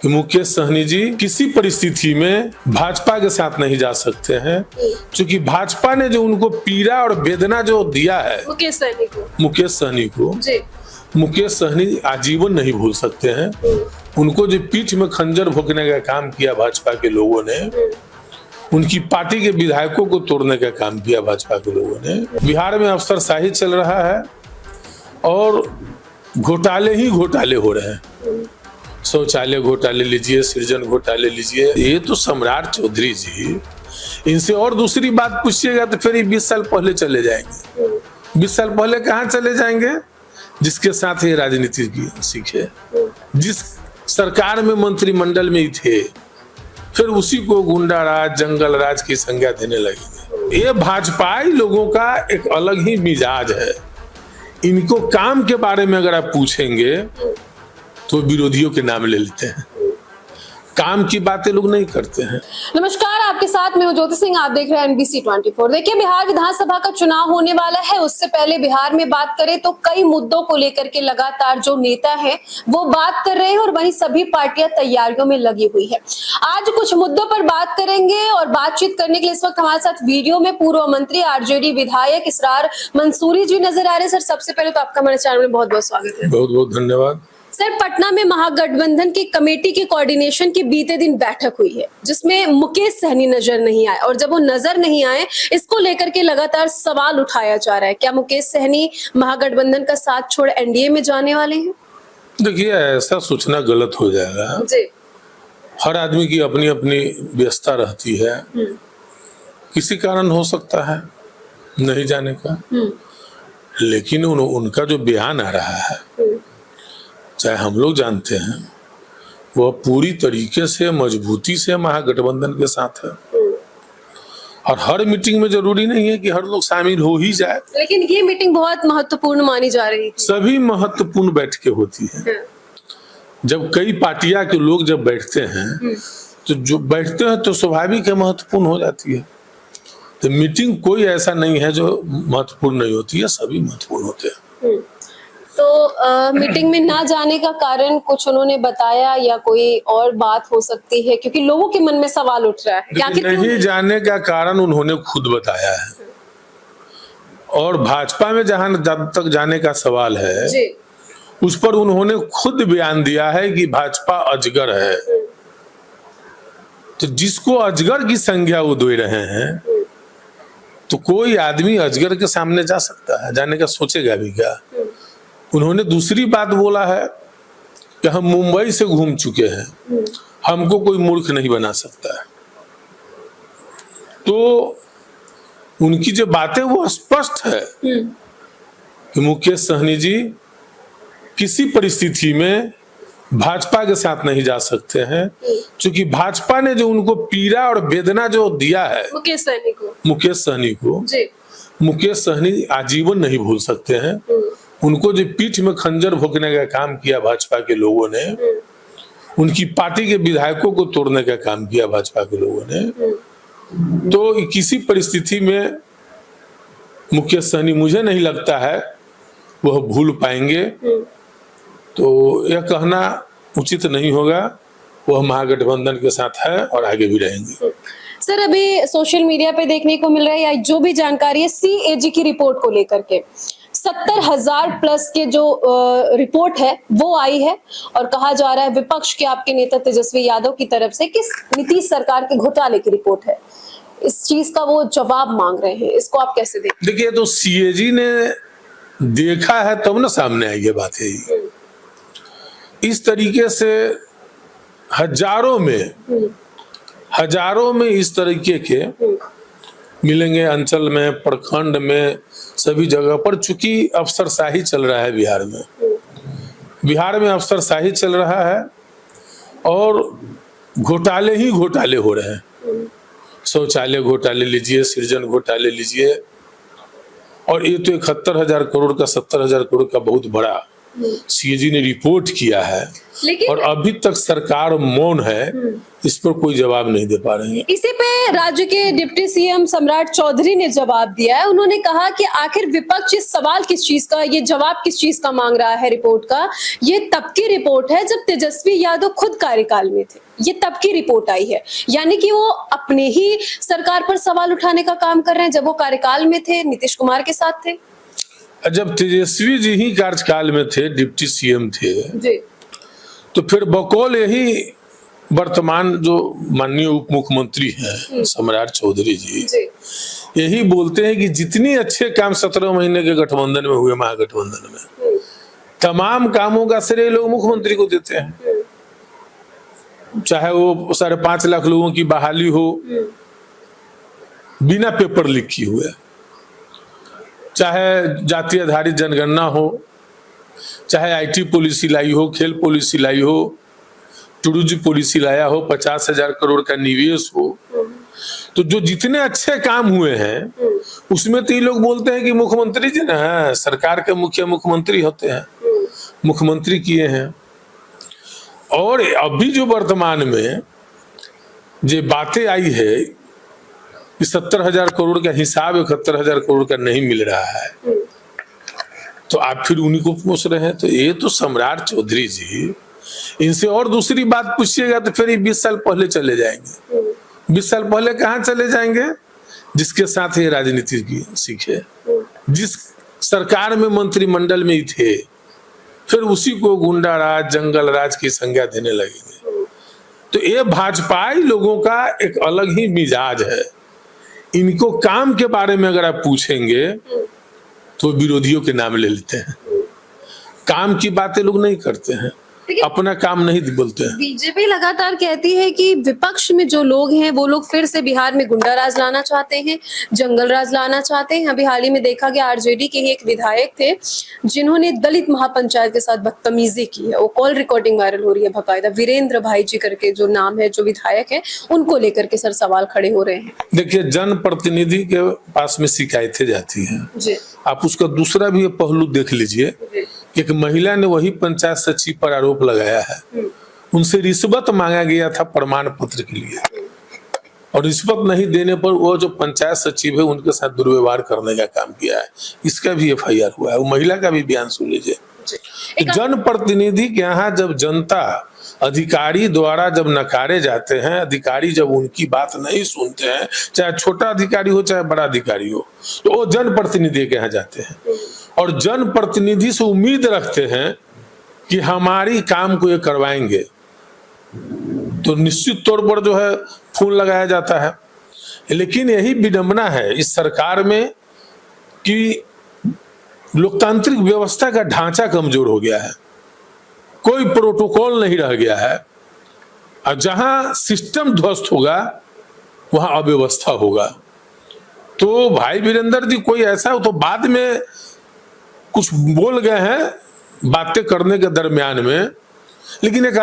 कि मुकेश सहनी जी किसी परिस्थिति में भाजपा के साथ नहीं जा सकते हैं, क्योंकि भाजपा ने जो उनको पीड़ा और वेदना जो दिया है मुकेश सहनी को मुकेश सहनी आजीवन नहीं भूल सकते हैं। उनको जो पीठ में खंजर भोंकने का काम किया भाजपा के लोगों ने, उनकी पार्टी के विधायकों को तोड़ने का काम किया भाजपा के लोगों ने। बिहार में अफसरशाही चल रहा है और घोटाले ही घोटाले हो रहे हैं। शौचालय घोटाले लीजिए, सृजन घोटाले लीजिए, ये तो सम्राट चौधरी जी, इनसे और दूसरी बात पूछिएगा तो फिर 20 साल पहले चले जाएंगे। 20 साल पहले कहाँ चले जाएंगे? जिसके साथ ये राजनीति की सीखे, जिस सरकार में मंत्रिमंडल में ही थे, फिर उसी को गुंडा राज, जंगल राज की संज्ञा देने लगेंगे। ये भाजपाई लोगों का एक अलग ही मिजाज है। इनको काम के बारे में अगर आप पूछेंगे तो विरोधियों के नाम ले लेते हैं, काम की बातें लोग नहीं करते हैं। नमस्कार, आपके साथ मैं हूं ज्योति सिंह, आप देख रहे हैं NBC 24। देखिए, बिहार विधानसभा का चुनाव होने वाला है। उससे पहले बिहार में बात करें तो कई मुद्दों को लेकर के लगातार जो नेता हैं वो बात कर रहे हैं और वहीं सभी पार्टियां तैयारियों में लगी हुई है। आज कुछ मुद्दों पर बात करेंगे और बातचीत करने के लिए इस वक्त हमारे साथ वीडियो में पूर्व मंत्री RJD विधायक इसरार मंसूरी जी नजर आ रहे हैं। सर, सबसे पहले तो आपका हमारे चैनल में बहुत बहुत स्वागत है। बहुत बहुत धन्यवाद। सर, पटना में महागठबंधन की कमेटी की कोऑर्डिनेशन की बीते दिन बैठक हुई है, जिसमें मुकेश सहनी नजर नहीं आए, और जब वो नजर नहीं आए, इसको लेकर के लगातार सवाल उठाया जा रहा है। क्या मुकेश सहनी महागठबंधन का साथ छोड़ NDA में जाने वाले हैं? देखिए, ऐसा सोचना गलत हो जाएगा जी। हर आदमी की अपनी अपनी व्यस्तता रहती है, किसी कारण हो सकता है नहीं जाने का, लेकिन उनका जो बयान आ रहा है, चाहे हम लोग जानते हैं, वह पूरी तरीके से मजबूती से महागठबंधन के साथ है। और हर मीटिंग में जरूरी नहीं है कि हर लोग शामिल हो ही जाए, लेकिन ये मीटिंग बहुत महत्वपूर्ण मानी जा रही है। सभी महत्वपूर्ण बैठकें होती है। जब कई पार्टियां के लोग जब बैठते हैं तो जो बैठते हैं तो स्वाभाविक है महत्वपूर्ण हो जाती है। तो मीटिंग कोई ऐसा नहीं है जो महत्वपूर्ण नहीं होती है, सभी महत्वपूर्ण होते हैं। तो मीटिंग में ना जाने का कारण कुछ उन्होंने बताया या कोई और बात हो सकती है, क्योंकि लोगों के मन में सवाल उठ रहा है। क्या नहीं जाने का कारण उन्होंने खुद बताया है, और भाजपा में जहां जब तक जाने का सवाल है जी, उस पर उन्होंने खुद बयान दिया है कि भाजपा अजगर है। तो जिसको अजगर की संज्ञा वो दे रहे हैं, तो कोई आदमी अजगर के सामने जा सकता है? जाने का सोचेगा भी क्या? उन्होंने दूसरी बात बोला है कि हम मुंबई से घूम चुके हैं, हमको कोई मूर्ख नहीं बना सकता है। तो उनकी जो बातें वो स्पष्ट है कि मुकेश सहनी जी किसी परिस्थिति में भाजपा के साथ नहीं जा सकते हैं, क्योंकि भाजपा ने जो उनको पीड़ा और वेदना जो दिया है मुकेश सहनी को मुकेश सहनी आजीवन नहीं भूल सकते हैं। उनको जो पीठ में खंजर भोंकने का काम किया भाजपा के लोगों ने, उनकी पार्टी के विधायकों को तोड़ने का काम किया भाजपा के लोगों ने, तो किसी परिस्थिति में मुकेश सहनी मुझे नहीं लगता है वह भूल पाएंगे। तो यह कहना उचित नहीं होगा। वह महागठबंधन के साथ है और आगे भी रहेंगे। सर, अभी सोशल मीडिया पे देखने को मिल रहा है, या जो भी जानकारी है CAG की रिपोर्ट को लेकर के 70,000 प्लस के जो रिपोर्ट है वो आई है, और कहा जा रहा है विपक्ष के आपके नेता तेजस्वी यादव की तरफ से कि नीतीश सरकार के घोटाले की रिपोर्ट है। इस चीज का वो जवाब मांग रहे हैं, इसको आप कैसे देखते? देखिए, तो CAG ने देखा है तब ना सामने आई ये बात है। इस तरीके से हजारों में इस तरीके के मिलेंगे, अंचल में, प्रखंड में, सभी जगह पर। चूंकि अफसरशाही चल रहा है बिहार में अफसरशाही चल रहा है और घोटाले ही घोटाले हो रहे हैं। शौचालय घोटाले लीजिए, सृजन घोटाले लीजिए, और ये तो 71,000 करोड़ का 70,000 करोड़ का बहुत बड़ा सीएजी ने रिपोर्ट किया है, लेकिन और अभी तक सरकार मौन है, इस पर कोई जवाब नहीं दे पा रही है। इसी पे राज्य के डिप्टी सीएम सम्राट चौधरी ने जवाब दिया है। उन्होंने कहा कि आखिर विपक्ष इस सवाल किस चीज का, ये जवाब किस चीज का मांग रहा है रिपोर्ट का। ये तब की रिपोर्ट है जब तेजस्वी यादव खुद कार्यकाल में थे, ये तब की रिपोर्ट आई है। यानी कि वो अपने ही सरकार पर सवाल उठाने का काम कर रहे हैं जब वो कार्यकाल में थे, नीतीश कुमार के साथ थे। जब तेजस्वी जी ही कार्यकाल में थे, डिप्टी सीएम थे जी, तो फिर बकौल यही वर्तमान जो माननीय उप मुख्यमंत्री हैं सम्राट चौधरी जी, यही बोलते हैं कि जितनी अच्छे काम 17 महीने के गठबंधन में हुए, महागठबंधन में, तमाम कामों का श्रेय लोग मुख्यमंत्री को देते हैं। चाहे वो 5.5 लाख लोगों की बहाली हो बिना पेपर लीक किए हुए, चाहे जाति आधारित जनगणना हो, चाहे आईटी पॉलिसी लाई हो, खेल पॉलिसी लाई हो, टूरिज्म पॉलिसी लाया हो, 50,000 करोड़ का निवेश हो, तो जो जितने अच्छे काम हुए हैं उसमें तो ये लोग बोलते हैं कि मुख्यमंत्री जी ना सरकार के मुख्यमंत्री होते हैं, मुख्यमंत्री किए हैं। और अभी जो वर्तमान में जो बातें आई है कि 70,000 करोड़ का हिसाब 71,000 करोड़ का नहीं मिल रहा है, तो आप फिर उन्हीं को पूछ रहे हैं। तो ये तो सम्राट चौधरी जी, इनसे और दूसरी बात पूछिएगा तो फिर 20 साल पहले चले जाएंगे। 20 साल पहले कहाँ चले जाएंगे? जिसके साथ ये राजनीति की सीखे, जिस सरकार में मंत्रिमंडल में ही थे, फिर उसी को गुंडा राज, जंगल राज की संज्ञा देने लगेंगे। तो ये भाजपाई लोगों का एक अलग ही मिजाज है। इनको काम के बारे में अगर आप पूछेंगे तो विरोधियों के नाम ले लेते हैं, काम की बातें लोग नहीं करते हैं, अपना काम नहीं बोलते हैं। बीजेपी लगातार कहती है कि विपक्ष में जो लोग हैं वो लोग फिर से बिहार में गुंडा राज लाना चाहते हैं, जंगल राज लाना चाहते हैं। अभी हाल ही में देखा गया आरजेडी के ही एक विधायक थे जिन्होंने दलित महापंचायत के साथ बदतमीजी की है, वो कॉल रिकॉर्डिंग वायरल हो रही है बाकायदा। वीरेंद्र भाई जी करके जो नाम है, जो विधायक है, उनको लेकर के सर सवाल खड़े हो रहे हैं। देखिए, जनप्रतिनिधि के पास में शिकायतें जाती हैं, आप उसका दूसरा भी पहलू देख लीजिए। एक महिला ने वही पंचायत सचिव पर आरोप लगाया है, उनसे रिश्वत मांगा गया था प्रमाण पत्र के लिए, और रिश्वत नहीं देने पर वो जो पंचायत सचिव है उनके साथ दुर्व्यवहार करने का काम किया है। इसका भी एफआईआर हुआ है। वो महिला का भी बयान सुन लीजिए। जनप्रतिनिधि के यहाँ जब जनता अधिकारी द्वारा जब नकारे जाते हैं, अधिकारी जब उनकी बात नहीं सुनते हैं, चाहे छोटा अधिकारी हो चाहे बड़ा अधिकारी हो, तो वो जनप्रतिनिधि के यहाँ जाते हैं और जनप्रतिनिधि से उम्मीद रखते हैं कि हमारी काम को ये करवाएंगे, तो निश्चित तौर पर जो है फूल लगाया जाता है। लेकिन यही विडंबना है इस सरकार में कि लोकतांत्रिक व्यवस्था का ढांचा कमजोर हो गया है, कोई प्रोटोकॉल नहीं रह गया है, और जहां सिस्टम ध्वस्त होगा वहां अव्यवस्था होगा। तो भाई वीरेंद्र जी, कोई ऐसा हो तो बाद में कुछ बोल गए हैं बातें करने के दरमियान में, लेकिन एक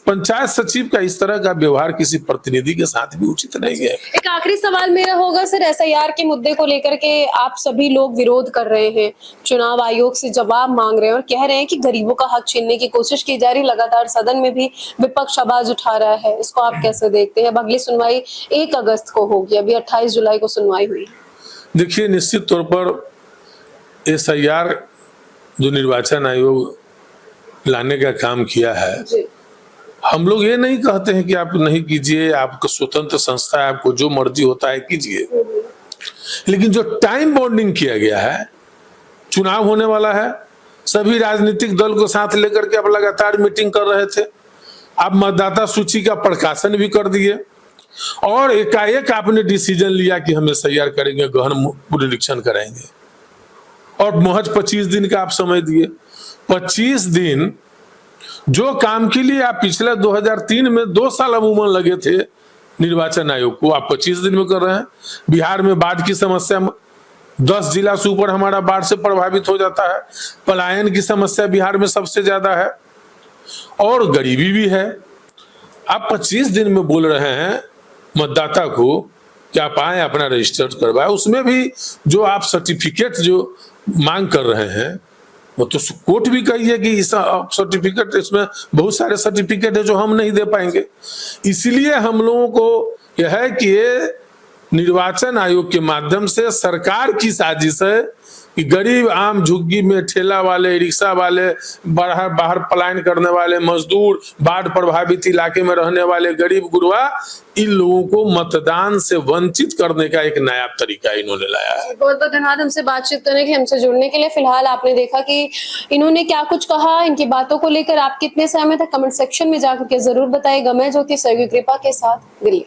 पंचायत सचिव का इस तरह का व्यवहार किसी प्रतिनिधि के साथ भी उचित नहीं है। एक आखिरी सवाल मेरा होगा सर, एसआईआर के मुद्दे को लेकर के आप सभी लोग विरोध कर रहे हैं, चुनाव आयोग से जवाब मांग रहे हैं और कह रहे हैं कि गरीबों का हक छीनने की कोशिश की जा रही। लगातार सदन में भी विपक्ष आवाज उठा रहा है, इसको आप कैसे देखते हैं? अब अगली सुनवाई 1 अगस्त को होगी, अभी 28 जुलाई को सुनवाई हुई। देखिए, निश्चित तौर पर एसआईआर जो निर्वाचन आयोग लाने का काम किया है, हम लोग ये नहीं कहते हैं कि आप नहीं कीजिए, आपको स्वतंत्र संस्था है, आपको जो मर्जी होता है कीजिए, लेकिन जो टाइम बॉन्डिंग किया गया है, चुनाव होने वाला है, सभी राजनीतिक दल को साथ लेकर के आप लगातार मीटिंग कर रहे थे, आप मतदाता सूची का प्रकाशन भी कर दिए और एकाएक आपने डिसीजन लिया कि हम एसआईआर करेंगे, गहन पुनरीक्षण कराएंगे, और महज 25 दिन का आप समय दिए। 25 दिन जो काम के लिए आप पिछले 2003 में 2 साल अमूमन लगे थे निर्वाचन आयोग को, आप 25 दिन में कर रहे हैं। बिहार में बाढ़ की समस्या 10 जिला से ऊपर हमारा बाढ़ से प्रभावित हो जाता है, पलायन की समस्या बिहार में सबसे ज्यादा है और गरीबी भी है। आप 25 दिन में बोल रहे हैं मतदाता को कि आप आए अपना रजिस्टर करवाए, उसमें भी जो आप सर्टिफिकेट जो मांग कर रहे हैं वो तो कोर्ट भी कही है कि इस सर्टिफिकेट, इसमें बहुत सारे सर्टिफिकेट है जो हम नहीं दे पाएंगे। इसलिए हम लोगों को यह है कि ये निर्वाचन आयोग के माध्यम से सरकार की साजिश है कि गरीब आम झुग्गी में ठेला वाले, रिक्शा वाले, बाहर पलायन करने वाले मजदूर, बाढ़ प्रभावित इलाके में रहने वाले गरीब गुरबा, इन लोगों को मतदान से वंचित करने का एक नया तरीका इन्होंने लाया है। बहुत बहुत धन्यवाद हमसे बातचीत करने के लिए, हमसे जुड़ने के लिए। फिलहाल आपने देखा कि इन्होंने क्या कुछ कहा, इनकी बातों को लेकर आप कितने सहमत है, कमेंट सेक्शन में जाकर के जरूर बताइएगा। मैं ज्योति सहयोगी कृपा के साथ, दिल्ली।